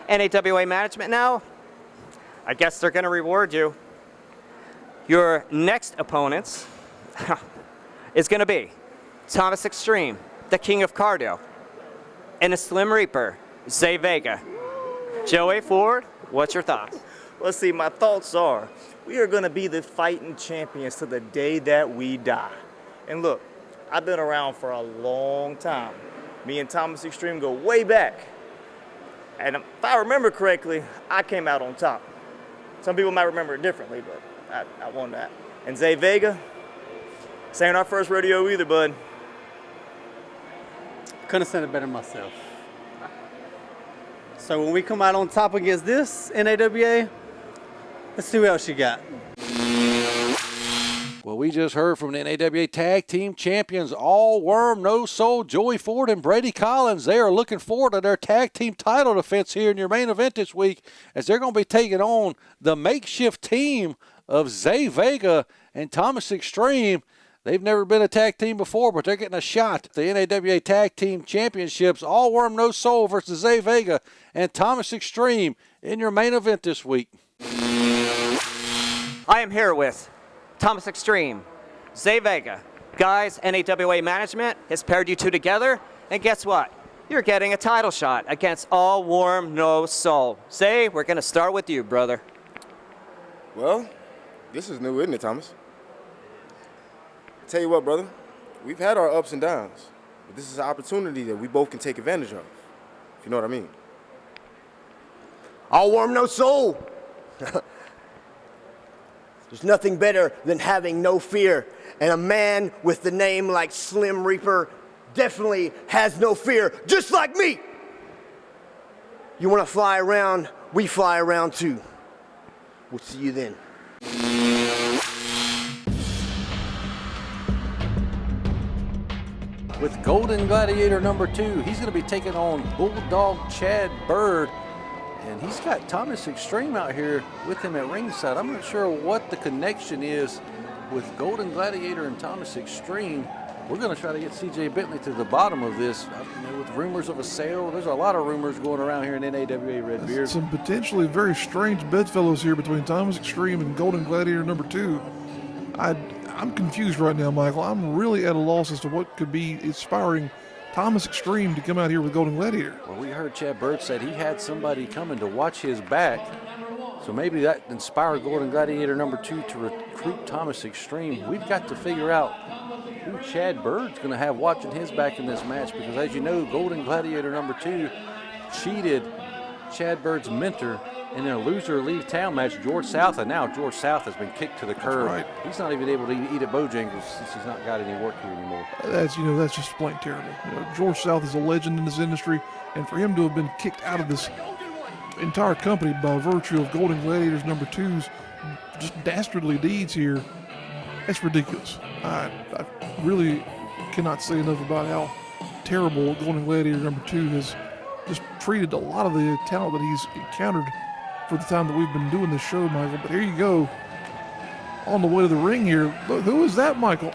NAWA management now, I guess they're going to reward you. Your next opponents is going to be Thomas Extreme, the king of cardio, and the Slim Reaper, Zay Vega. Joey Ford, what's your thoughts? Well, see, my thoughts are, we are going to be the fighting champions to the day that we die. And look, I've been around for a long time. Me and Thomas Extreme go way back. And if I remember correctly, I came out on top. Some people might remember it differently, but I won that. And Zay Vega, this ain't our first rodeo either, bud. Couldn't have said it better myself. So when we come out on top against this NAWA, let's see what else you got. Well, we just heard from the NAWA Tag Team Champions, All Worm, No Soul, Joey Ford and Brady Collins. They are looking forward to their tag team title defense here in your main event this week, as they're going to be taking on the makeshift team of Zay Vega and Thomas Extreme. They've never been a tag team before, but they're getting a shot at the NAWA Tag Team Championships. All Worm, No Soul versus Zay Vega and Thomas Extreme in your main event this week. I am here with Thomas Extreme, Zay Vega. Guys, NAWA management has paired you two together, and guess what? You're getting a title shot against All Worm, No Soul. Zay, we're going to start with you, brother. Well, this is new, isn't it, Thomas? Tell you what, brother, we've had our ups and downs, but this is an opportunity that we both can take advantage of, if you know what I mean. All Worm, No Soul. There's nothing better than having no fear, and a man with the name like Slim Reaper definitely has no fear, just like me. You want to fly around? We fly around too. We'll see you then. With Golden Gladiator number 2, he's going to be taking on Bulldog Chad Byrd. And he's got Thomas Extreme out here with him at ringside. I'm not sure what the connection is with Golden Gladiator and Thomas Extreme. We're going to try to get CJ Bentley to the bottom of this. With rumors of a sale, there's a lot of rumors going around here in NAWA Red Beard. Some potentially very strange bedfellows here between Thomas Extreme and Golden Gladiator number 2. I'm confused right now, Michael. I'm really at a loss as to what could be inspiring Thomas Extreme to come out here with Golden Gladiator. Well, we heard Chad Byrd said he had somebody coming to watch his back. So maybe that inspired Golden Gladiator number 2 to recruit Thomas Extreme. We've got to figure out who Chad Byrd's going to have watching his back in this match, because as you know, Golden Gladiator number 2 cheated Chad Byrd's mentor in a loser leave town match, George South, and now George South has been kicked to the curb. Right. He's not even able to eat at Bojangles since he's not got any work here anymore. That's just plain terrible. George South is a legend in this industry, and for him to have been kicked out of this entire company by virtue of Golden Gladiators number 2's just dastardly deeds here, that's ridiculous. I really cannot say enough about how terrible Golden Gladiator number 2 has just treated a lot of the talent that he's encountered for the time that we've been doing this show, Michael. But here you go, on the way to the ring here. Look, who is that, Michael?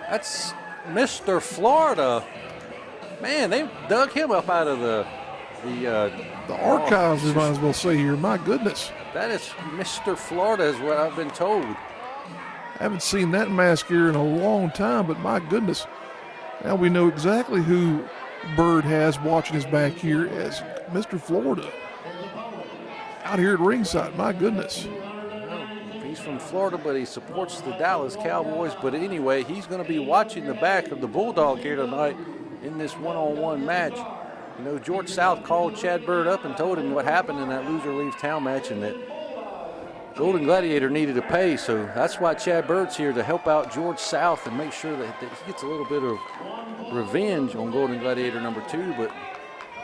That's Mr. Florida. Man, they dug him up out of the archives, we might as well say here. My goodness. That is Mr. Florida is what I've been told. I haven't seen that mask here in a long time, but my goodness. Now we know exactly who Byrd has watching his back here as Mr. Florida. Out here at ringside, my goodness. He's from Florida, but he supports the Dallas Cowboys. But anyway, he's going to be watching the back of the Bulldog here tonight in this one-on-one match. You know, George South called Chad Byrd up and told him what happened in that loser leave town match, and that Golden Gladiator needed to pay. So that's why Chad Byrd's here, to help out George South and make sure that he gets a little bit of revenge on Golden Gladiator number 2. But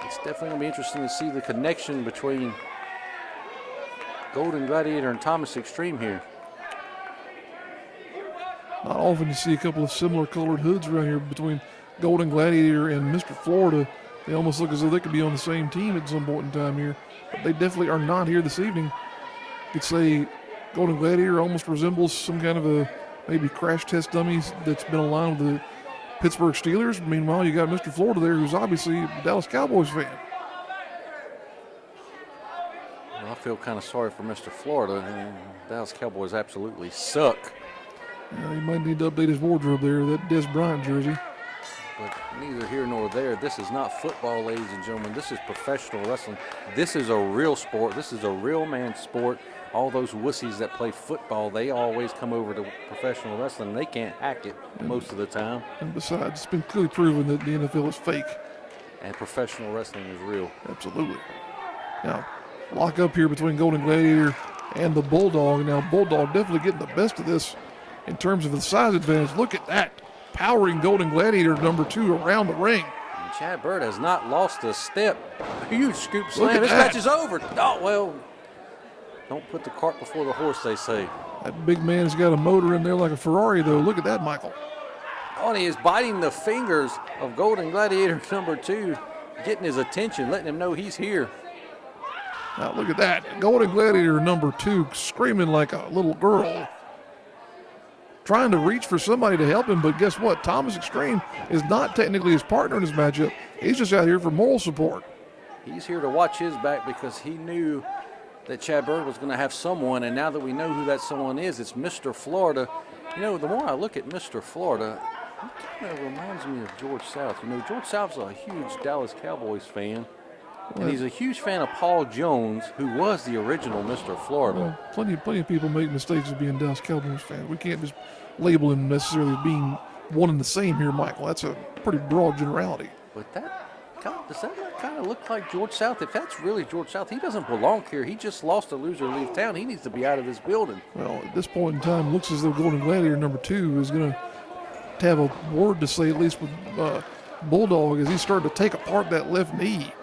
it's definitely going to be interesting to see the connection between Golden Gladiator and Thomas Extreme here. Not often you see a couple of similar colored hoods around here between Golden Gladiator and Mr. Florida. They almost look as though they could be on the same team at some point in time here. But they definitely are not here this evening. You could say Golden Gladiator almost resembles some kind of a maybe crash test dummy that's been aligned with the Pittsburgh Steelers. Meanwhile, you got Mr. Florida there, who's obviously a Dallas Cowboys fan. feel kind of sorry for Mr. Florida. And Dallas Cowboys absolutely suck. He might need to update his wardrobe there, that Des Bryant jersey. But neither here nor there. This is not football, ladies and gentlemen. This is professional wrestling. This is a real sport. This is a real man's sport. All those wussies that play football, they always come over to professional wrestling. They can't hack it most of the time. And besides, it's been clearly proven that the NFL is fake. And professional wrestling is real. Absolutely. Now, lock up here between Golden Gladiator and the Bulldog. Now, Bulldog definitely getting the best of this in terms of the size advantage. Look at that. Powering Golden Gladiator number 2 around the ring. And Chad Byrd has not lost a step. A huge scoop Look slam. at This that. match is over. Oh, well, don't put the cart before the horse, they say. That big man's got a motor in there like a Ferrari, though. Look at that, Michael. Oh, and he is biting the fingers of Golden Gladiator number 2, getting his attention, letting him know he's here. Now, look at that. Golden Gladiator number 2 screaming like a little girl. Trying to reach for somebody to help him, but guess what? Thomas Extreme is not technically his partner in this matchup. He's just out here for moral support. He's here to watch his back because he knew that Chad Byrd was going to have someone, and now that we know who that someone is, it's Mr. Florida. You know, the more I look at Mr. Florida, he kind of reminds me of George South. You know, George South's a huge Dallas Cowboys fan, and he's a huge fan of Paul Jones, who was the original Mr. Florida. Well, plenty of people make mistakes of being Dallas Cowboys fans. We can't just label him necessarily as being one and the same here, Michael. That's a pretty broad generality. But does that not kind of look like George South? If that's really George South, he doesn't belong here. He just lost a loser leave town. He needs to be out of this building. Well, at this point in time, looks as though Golden Gladiator number 2 is going to have a word to say, at least with Bulldog, as he's starting to take apart that left knee.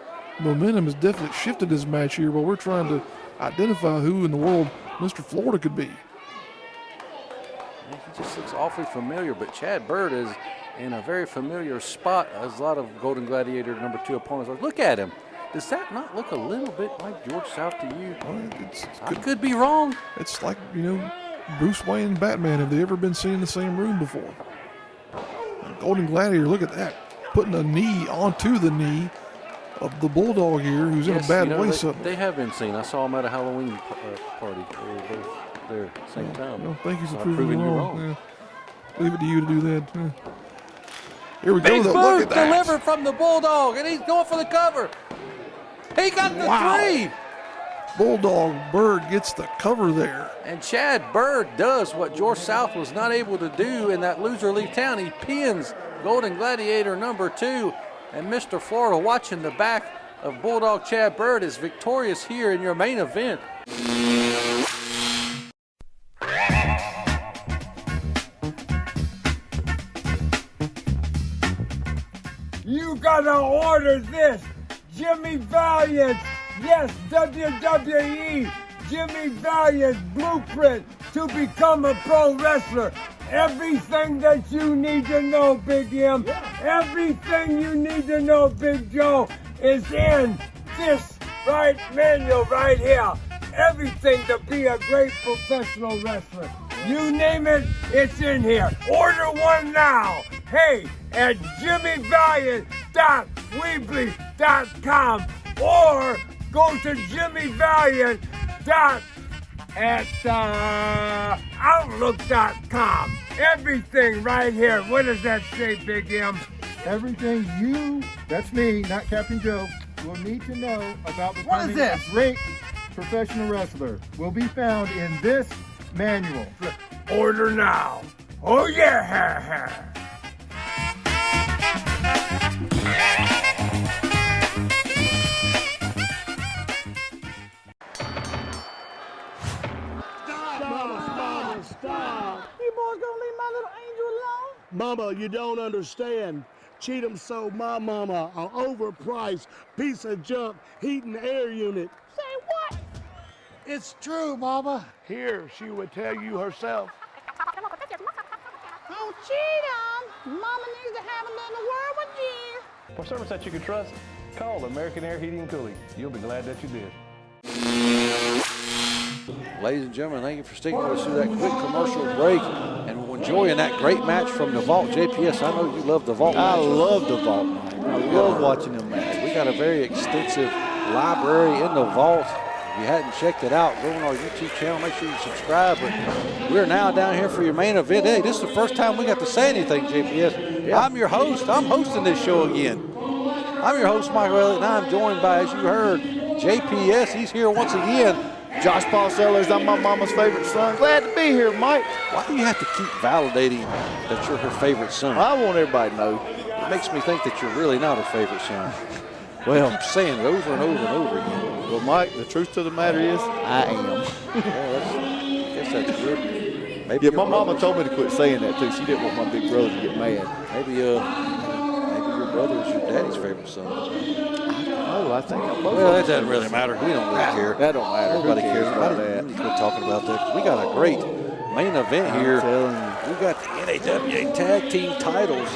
Momentum has definitely shifted this match here, but we're trying to identify who in the world Mr. Florida could be. He just looks awfully familiar, but Chad Byrd is in a very familiar spot as a lot of Golden Gladiator number 2 opponents are. Look at him. Does that not look a little bit like George South to you? Well, I could be wrong. It's like, Bruce Wayne and Batman. Have they ever been seen in the same room before? Golden Gladiator, look at that. Putting a knee onto the knee of the Bulldog here, who's in a bad way. They have been seen. I saw them at a Halloween party. They were both there at the same time. Well, thank you for So proving me wrong. Yeah. Leave it to you to do that. Yeah. Here we Big go. move Look at that. delivered from the Bulldog, and he's going for the cover. He got the 3. Bulldog Byrd gets the cover there. And Chad Byrd does what George South was not able to do in that loser leave town. He pins Golden Gladiator number 2. And Mr. Florida, watching the back of Bulldog Chad Byrd, is victorious here in your main event. You gotta order this. Jimmy Valiant. Yes, WWE. Jimmy Valiant's blueprint to become a pro wrestler. Everything that you need to know, Big M. Everything you need to know, Big Joe, is in this manual right here. Everything to be a great professional wrestler. You name it, it's in here. Order one now. Hey, at jimmyvaliant.weebly.com or go to jimmyvaliant.outlook.com. Everything right here. What does that say, Big M? Everything you, that's me, not Captain Joe, will need to know about What is becoming this? a great professional wrestler will be found in this manual. Order now. Oh yeah. Mama, you don't understand. Cheatham sold my mama an overpriced piece of junk heating air unit. Say what? It's true, Mama. Here, she would tell you herself. Oh, Cheatham, Mama needs to have a little word with you. For service that you can trust, call American Air Heating and Cooling. You'll be glad that you did. Ladies and gentlemen, thank you for sticking with us through that quick commercial break and enjoying that great match from the Vault. JPS, I know you love the Vault I matches. love the Vault, man. I love watching them matches. We got a very extensive library in the Vault. If you hadn't checked it out, go on our YouTube channel, make sure you subscribe. But we're now down here for your main event. Hey, this is the first time we got to say anything, JPS. Yeah. I'm your host. I'm hosting this show again. I'm your host, Michael Elliott, and I'm joined by, as you heard, JPS. He's here once again. Josh Paul Sellers, I'm my mama's favorite son. Glad to be here, Mike. Why do you have to keep validating that you're her favorite son? I want everybody to know. It makes me think that you're really not her favorite son. Well, you keep saying it over and over and over again. Well, Mike, the truth of the matter is, I am. I guess that's good. Maybe yeah, my mama told me to quit saying that too. She didn't want my big brother to get mad. Maybe your brother is your daddy's favorite son. Oh, I think I'm both. Well, that doesn't really matter. We don't really care. That don't matter. Nobody cares about that. We need to quit talking about that. We got a great main event here. We got the NAWA Tag Team titles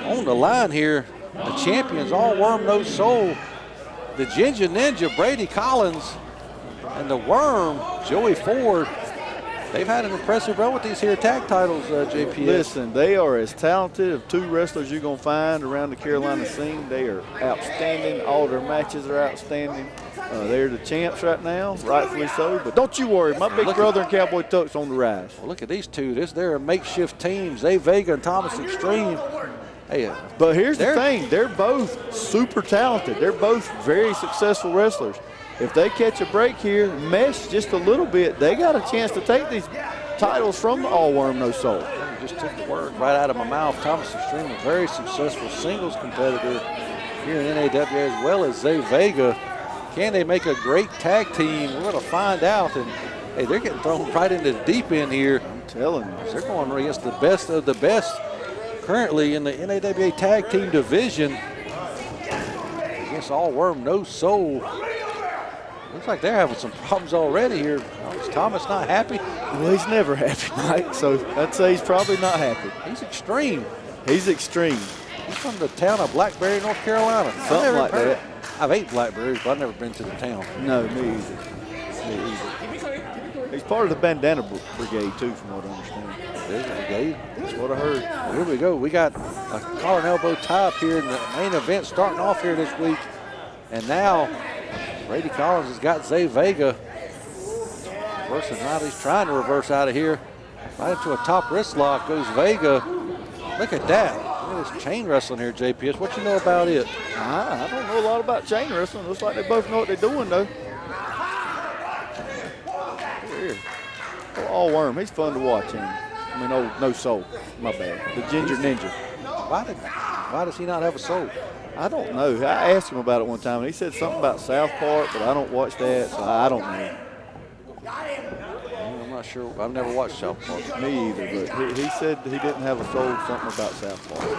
on the line here. The champions, All Worm No Soul, the Ginger Ninja Brady Collins, and the Worm Joey Ford. They've had an impressive run with these here tag titles, JPS. Listen, they are as talented of two wrestlers you're going to find around the Carolina scene. They are outstanding. All their matches are outstanding. They're the champs right now, rightfully so. But don't you worry, my big brother and Cowboy Tuck's on the rise. Well, look at these two. They're makeshift teams. Vega and Thomas Extreme. Hey, but here's the thing. They're both super talented. They're both very successful wrestlers. If they catch a break here, mesh just a little bit, they got a chance to take these titles from the All Worm No Soul. You just took the word right out of my mouth. Thomas Extreme, a very successful singles competitor here in NAWA, as well as Vega. Can they make a great tag team? We're going to find out. And hey, they're getting thrown right into the deep end here. I'm telling you. They're going against the best of the best currently in the NAWA Tag Team division against All Worm No Soul. Looks like they're having some problems already here. Is Thomas not happy? Well, he's never happy, Mike, so I'd say he's probably not happy. He's extreme. He's extreme. He's from the town of Blackberry, North Carolina. Something like that. I've ate blackberries, but I've never been to the town. No, me either. He's part of the Bandana Brigade, too, from what I understand. There's a brigade. That's what I heard. Well, here we go. We got a collar and elbow tie up here in the main event starting off here this week. And now Brady Collins has got Vega. Reversing out. He's trying to reverse out of here. Right into a top wrist lock goes Vega. Look at that. Look at this chain wrestling here, JPS. What you know about it? I don't know a lot about chain wrestling. Looks like they both know what they're doing, though. Here. All Worm. He's fun to watch. No Soul. My bad. The Ginger Ninja. Why does he not have a soul? I don't know. I asked him about it one time, and he said something about South Park, but I don't watch that, so I don't know. I'm not sure. I've never watched South Park. Me either, but he said he didn't have a soul, something about South Park.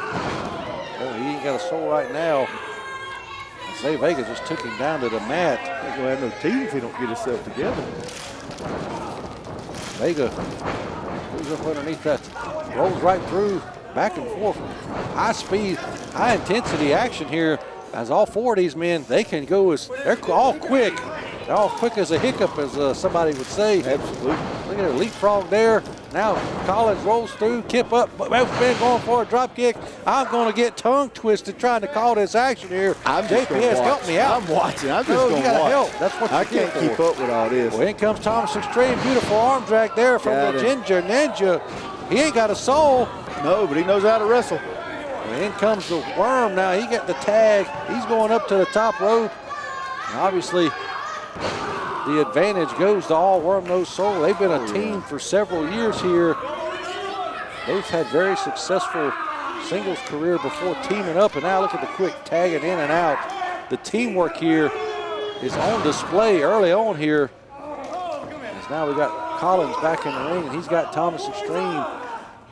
Well, he ain't got a soul right now. Vega just took him down to the mat. He ain't going to have no team if he don't get himself together. Vega goes up underneath that, rolls right through, back and forth. High speed, high intensity action here as all four of these men, they can go they're all quick. They're all quick as a hiccup, as somebody would say. Absolutely. Look at her leapfrog there. Now Collins rolls through, kip up, both men going for a drop kick. I'm going to get tongue twisted trying to call this action here. JPS, help me out. I'm watching. I'm just going to watch. Help. That's what I can't keep up with all this. Well, in comes Thomas Extreme. Beautiful arm drag there from the Ginger Ninja. He ain't got a soul. No, but he knows how to wrestle. And in comes the Worm now. He got the tag. He's going up to the top rope. And obviously, the advantage goes to All Worm No Soul. They've been a team for several years here. They've had very successful singles career before teaming up, and now look at the quick tagging in and out. The teamwork here is on display early on here. As now we got Collins back in the ring, and he's got Thomas Extreme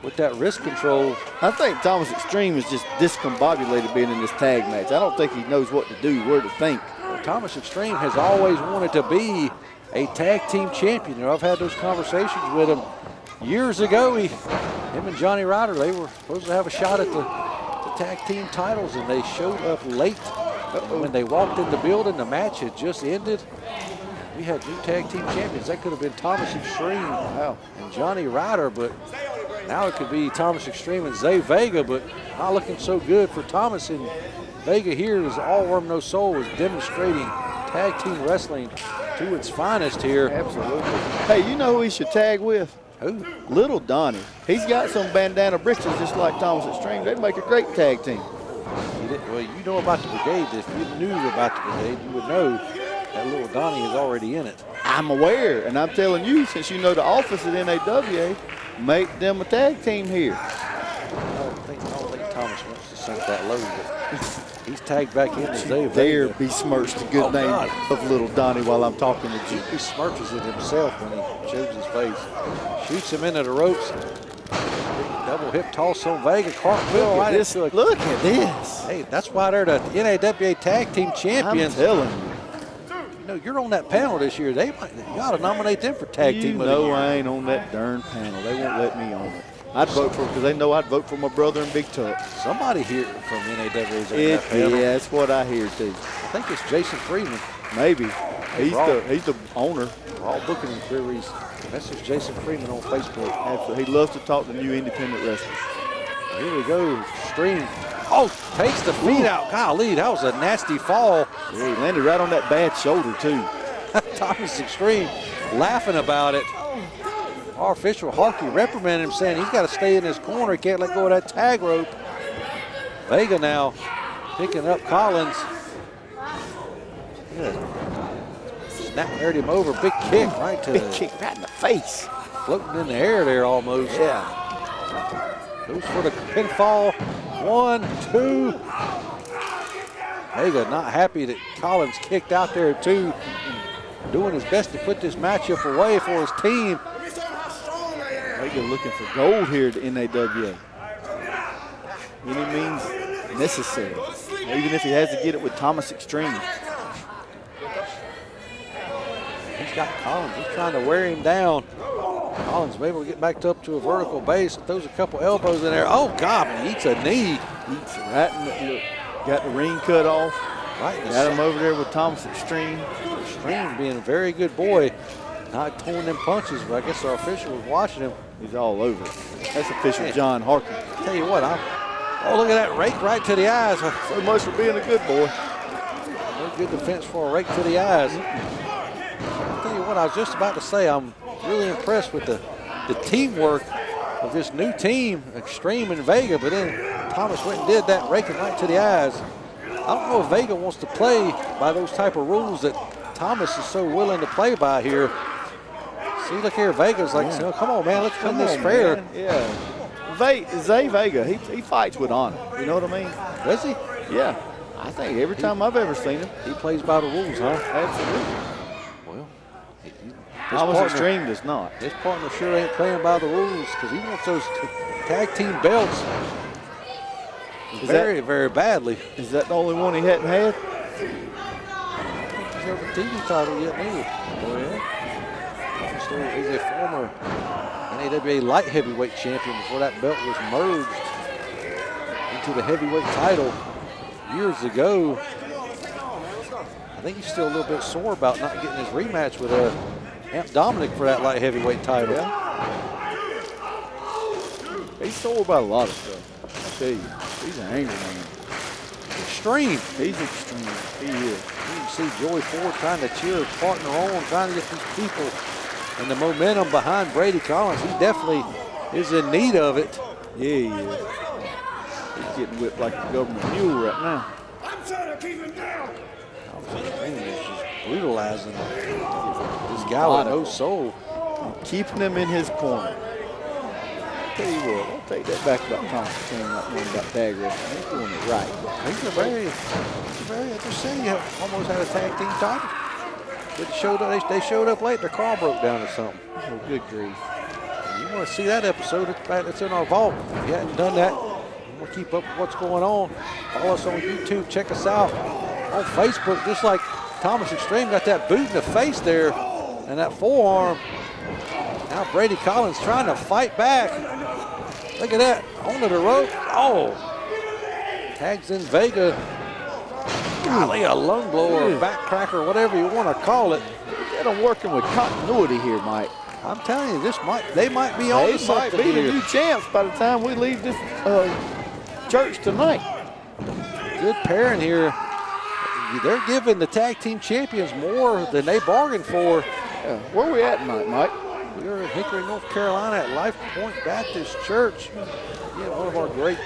with that wrist control. I think Thomas Extreme is just discombobulated being in this tag match. I don't think he knows what to do, where to think. Well, Thomas Extreme has always wanted to be a tag team champion. I've had those conversations with him years ago. Him and Johnny Ryder, they were supposed to have a shot at the tag team titles, and they showed up late. When they walked in the building, the match had just ended. We had new tag team champions. That could have been Thomas Extreme and Johnny Ryder, but now it could be Thomas Extreme and Vega, but not looking so good for Thomas and Vega here as All Worm No Soul is demonstrating tag team wrestling to its finest here. Absolutely. Hey, you know who he should tag with? Who? Little Donnie. He's got some bandana britches just like Thomas Extreme. They'd make a great tag team. Well, you know about the brigade. If you knew about the brigade, you would know that Little Donnie is already in it. I'm aware, and I'm telling you, since you know the office at NAWA, make them a tag team here. I don't think Thomas wants to sink that low, but he's tagged back in as Vega. There besmirch the good name of Little Donnie while I'm talking to you. He smirches it himself when he shows his face. Shoots him into the ropes. Double hip toss on Vega. Cartwheel right into it. Look at this. Hey, that's why they're the NAWA Tag Team Champions. I'm telling you. You know, you're on that panel this year. You got to nominate them for Tag Team of the Year. You know I ain't on that darn panel. They won't let me on it. I'd vote for because they know I'd vote for my brother in Big Tuck. Somebody here from NAWA is on that panel. Yeah, that's what I hear too. I think it's Jason Freeman. Maybe. He's the owner. All booking inquiries. That's just Jason Freeman on Facebook. Absolutely. He loves to talk to new independent wrestlers. Here we go. Stream. Oh, takes the feet out. Golly, that was a nasty fall. Yeah, he landed right on that bad shoulder too. Thomas Extreme laughing about it. Our official Harkey reprimanded him, saying he's got to stay in his corner. He can't let go of that tag rope. Vega now picking up Collins. Snap aired him over. Big kick right to Big kick right in the face. Floating in the air there almost. Yeah. Goes for the pinfall. 1, 2. Vega not happy that Collins kicked out there too. Doing his best to put this matchup away for his team. Vega looking for gold here at NAWA. Any means necessary. Even if he has to get it with Thomas Extreme. He's got Collins. He's trying to wear him down. Collins maybe will get back up to a vertical base. Throws a couple elbows in there. Oh, God, he eats a knee. Eats right in the, look, got the ring cut off. Right. Got him over there with Thomas Extreme. Extreme being a very good boy. Not throwing them punches, but I guess our official was watching him. He's all over. That's official John Harkin. Tell you what, oh, look at that rake right to the eyes. So much for being a good boy. No good defense for a rake to the eyes. I'll tell you what, I was just about to say, I'm really impressed with the teamwork of this new team, Extreme and Vega, but then Thomas went and did that raking right to the eyes. I don't know if Vega wants to play by those type of rules that Thomas is so willing to play by here. See, look here, Vega's like, oh, come on, man, let's win this fair. Man. Yeah. Zay Vega, he fights with honor. You know what I mean? Does he? Yeah. I think every time I've ever seen him. He plays by the rules, huh? Absolutely. Well, Thomas Extreme does not. His partner sure ain't playing by the rules because he wants those tag team belts very badly. Is that the only one he hadn't had? I don't think he's ever TV title yet, neither. Oh, yeah? He's a former NAWA light heavyweight champion before that belt was merged into the heavyweight title years ago. I think he's still a little bit sore about not getting his rematch with Amp Dominic for that light heavyweight title. Yeah. He's sore about a lot of stuff. I tell you, he's an angry man. Extreme. He's extreme. He is. You can see Joey Ford trying to cheer his partner on, trying to get these people and the momentum behind Brady Collins. He definitely is in need of it. Yeah, he is. He's getting whipped like a government mule right now. I'm trying to keep him down. Extreme is just brutalizing this guy with no soul. Keeping him in his corner. I'll tell you what, I'll take that back about Thomas Extreme, not one about tag wrestling. He's doing it right. He's I just said he almost had a tag team title. But they showed up late. Their car broke down or something. Oh, good grief. And you want to see that episode? It's in our vault. If you hadn't done that, you want to keep up with what's going on. Follow us on YouTube. Check us out on Facebook. Just like Thomas Extreme got that boot in the face there and that forearm. Now Brady Collins trying to fight back. Look at that. Onto the rope. Oh. Tags in Vega. Golly, a lung blower, or back cracker, whatever you want to call it. Get them working with continuity here, Mike. I'm telling you, they might be on They might be the new champs by the time we leave this church tonight. Good pairing here. they're giving the tag team champions more than they bargained for. Yeah. Where we at tonight, Mike? We're in Hickory, North Carolina at Life Point Baptist Church. Again, one of our great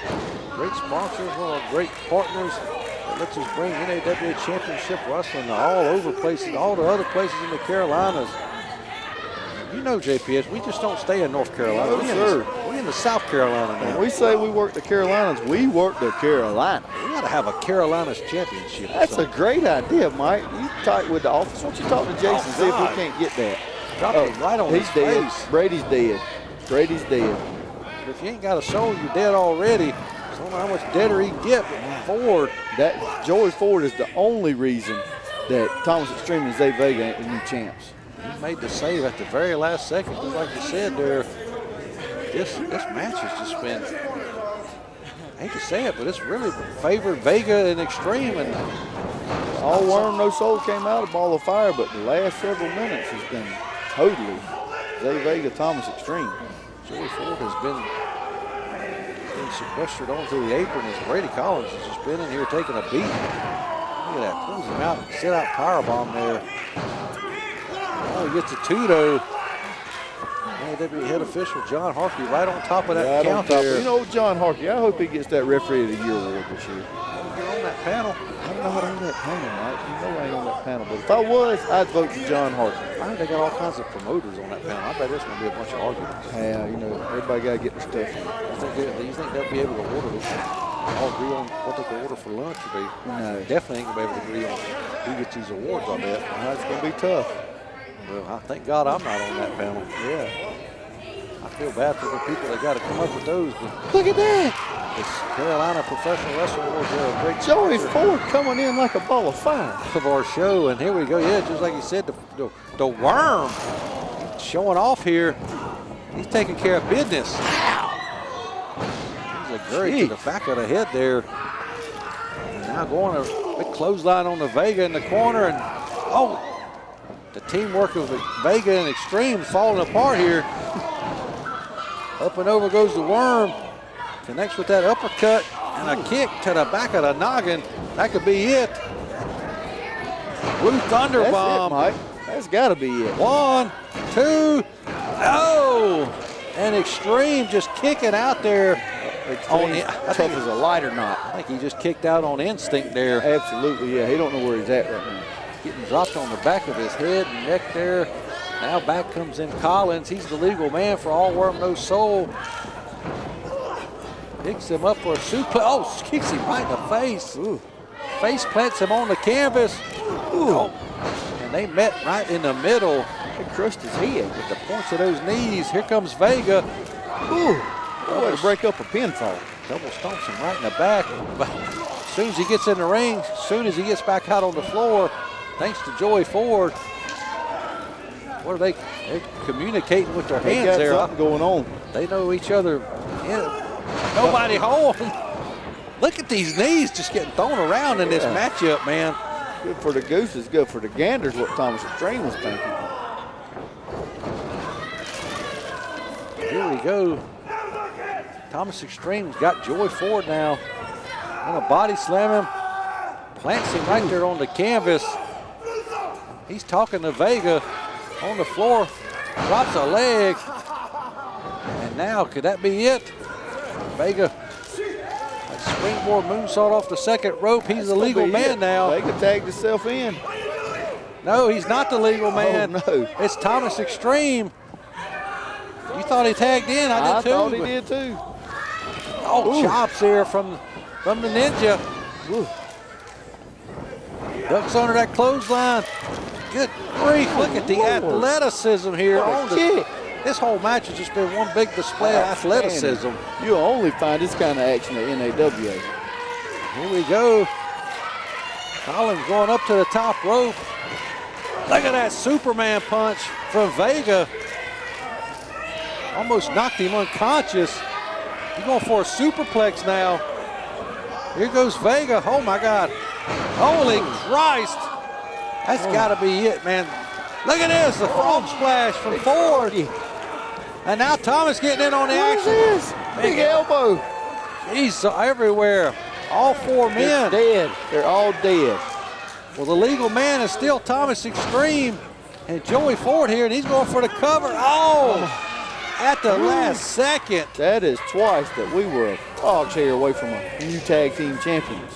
sponsors, one of our great partners that lets us bring NAWA Championship Wrestling to all over places, all the other places in the Carolinas. You know, JPS, we just don't stay in North Carolina. We're in the South Carolina now. When we say we work the Carolinas, we work the Carolina. We got to have a Carolinas championship. That's a great idea, Mike. You tight with the office. Why don't you talk to Jason, see if we can't get that. Drop it right on his dead. face. Brady's dead. Brady's dead. But if you ain't got a soul, you're dead already. So I don't know how much deader he can get, but Ford. Joey Ford is the only reason that Thomas Extreme and Zay Vega ain't the new champs. He made the save at the very last second. Just like you said there, this match has just been, I hate to say it, but it's really favored Vega and Extreme. And all worm, no soul came out of Ball of Fire, but the last several minutes has been totally Zay Vega, Thomas Extreme. Joey Ford has been sequestered onto the apron as Brady Collins has just been in here taking a beat. Look at that, pulls him out, set out powerbomb there. Oh, he gets a two-though. NAWA head official John Harkey right on top of that count there. You know, John Harkey, I hope he gets that Referee of the Year award this year. You're on that panel. I'm not on that panel, Mike. You know I ain't on that panel. But if I was, I'd vote for John Harkey. I heard they got all kinds of promoters on that panel. I bet there's going to be a bunch of arguments. Yeah, you know, everybody got to get their stuff in. Do you think they'll be able to order this? All agree on what they can order for lunch? Or No. Definitely ain't going to be able to agree on who gets these awards, I bet. It's going to be tough. Well, I thank God I'm not on that panel. Yeah. I feel bad for the people that got to come up with those. But look at that. This Carolina Professional Wrestling Awards are a great Joey sponsor Ford coming in like a ball of fire of our show. And here we go. Yeah, just like you said, the worm showing off here. He's taking care of business. He's a great to the back of the head there. And now going a big clothesline on the Vega in the corner. And the teamwork of the Vega and Extreme falling apart here. Up and over goes the worm. Connects with that uppercut and a kick to the back of the noggin. That could be it. Blue Thunder Bomb. That's it, Mike. That's got to be it. 1, 2, and Extreme just kicking out there. Tough as a lighter knot. I think he just kicked out on instinct there. Absolutely, yeah. He don't know where he's at right now. Getting dropped on the back of his head and neck there. Now back comes in Collins. He's the legal man for All Worm, No Soul. Picks him up for a suplex. Oh, kicks him right in the face. Ooh. Face plants him on the canvas. Ooh. And they met right in the middle. He crushed his head with the points of those knees. Here comes Vega. Ooh. Way to break up a pinfall. Double stomps him right in the back. But as soon as he gets in the ring, as soon as he gets back out on the floor, thanks to Joey Ford. What are they're communicating with their hands got there. Something going on. They know each other. Nobody home. Look at these knees just getting thrown around in this matchup, man. Good for the gooses, good for the ganders, what Thomas Extreme was thinking. Here we go. Thomas Extreme's got Joey Ford now. Gonna body slam him. Plants him right there on the canvas. He's talking to Vega on the floor. Drops a leg. And now, could that be it? Vega, a springboard moonsault off the second rope. He's the legal man now. Vega tagged himself in. No, he's not the legal man. Oh, no. It's Thomas Extreme. You thought he tagged in? I did too. I thought he did too. Oh, ooh. Chops here from the Ninja. Ooh. Ducks under that clothesline. Good grief, look at the athleticism here. This whole match has just been one big display of athleticism. You'll only find this kind of action at NAWA. Here we go. Collins going up to the top rope. Look at that Superman punch from Vega. Almost knocked him unconscious. He's going for a superplex now. Here goes Vega. Oh my God. Holy Christ. That's got to be it, man. Look at this, the frog splash from Ford. And now Thomas getting in on the action. Big elbow. He's everywhere. All four men. They're dead. They're all dead. Well, the legal man is still Thomas Extreme and Joey Ford here, and he's going for the cover. Oh, at the last second. That is twice that we were a dog's hair away from a new tag team champions.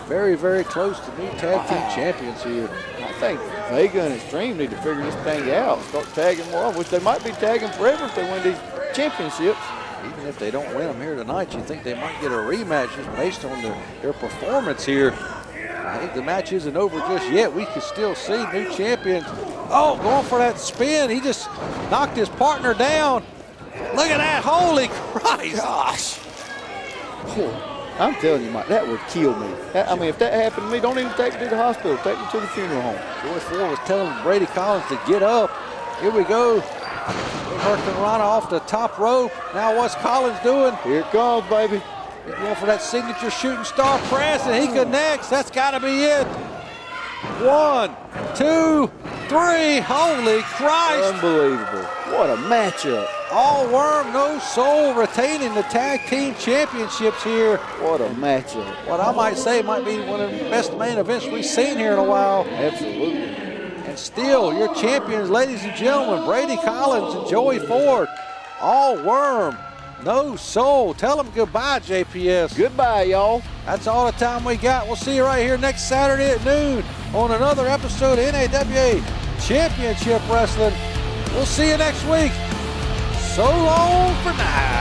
Very, very close to new tag team champions here. I think Vega and Extreme need to figure this thing out. Start tagging more, which they might be tagging forever if they win these championships. Even if they don't win them here tonight, you think they might get a rematch just based on their performance here. I think the match isn't over just yet. We can still see new champions. Oh, going for that spin. He just knocked his partner down. Look at that. Holy Christ. Gosh. I'm telling you, Mike, that would kill me. I mean, if that happened to me, don't even take me to the hospital. Take me to the funeral home. Joey Ford was telling Brady Collins to get up. Here we go. Hurricane Rana off the top rope. Now what's Collins doing? Here it comes, baby. He's going for that signature shooting star press, and he connects. That's got to be it. 1, 2, 3. Holy Christ. Unbelievable. What a matchup. All worm, no soul, retaining the tag team championships here. What a matchup. What I might say might be one of the best main events we've seen here in a while. Absolutely. And still, your champions, ladies and gentlemen, Brady Collins and Joey Ford. All worm, no soul. Tell them goodbye, JPS. Goodbye, y'all. That's all the time we got. We'll see you right here next Saturday at noon on another episode of NAWA Championship Wrestling. We'll see you next week. So long for now.